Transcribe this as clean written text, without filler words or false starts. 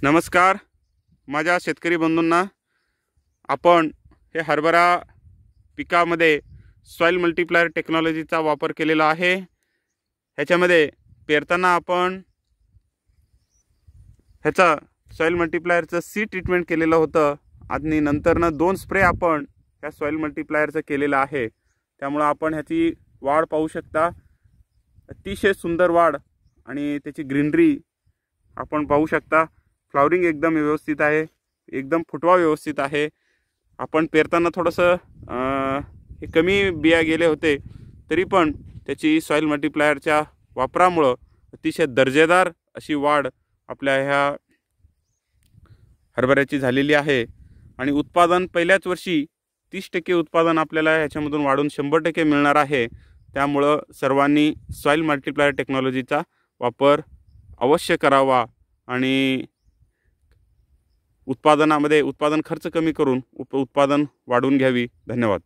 नमस्कार माझ्या शेतकरी बंधूंना, आपण हे हरभरा पिकामध्ये सॉइल मल्टीप्लायर टेक्नॉलॉजीचा वापर केलेला आहे। ह्याच्यामध्ये पेरताना आपण ह्याचा सॉइल मल्टीप्लायरचं सी ट्रीटमेंट केलेलं होतं आणि नंतरनं 2 स्प्रे आपण ह्या सॉइल मल्टीप्लायरचं केलेलं आहे। त्यामुळे आपण ह्याची वाढ पाहू शकता, अतिशय सुंदर वाढ आणि त्याची ग्रीनरी आपण पाहू शकता। फ्लावरिंग एकदम व्यवस्थित आहे, एकदम फुटवा व्यवस्थित आहे। आपण पेरताना थोडंसं हे कमी बिया गेले होते, तरी पण त्याची सॉइल मल्टीप्लायरच्या वापरामुळे अतिशय दर्जेदार अशी वाढ आपल्या ह्या हरभऱ्याची झालेली आहे। आणि उत्पादन पहिल्याच वर्षी 30% उत्पादन आपल्याला ह्याच्यामधून वाढून 100% मिळणार आहे। त्यामुळे सर्वांनी सॉइल मल्टीप्लायर टेक्नॉलॉजीचा वापर अवश्य करावा आणि उत्पादन खर्च कमी करून उत्पादन वाढवून घ्यावी। धन्यवाद।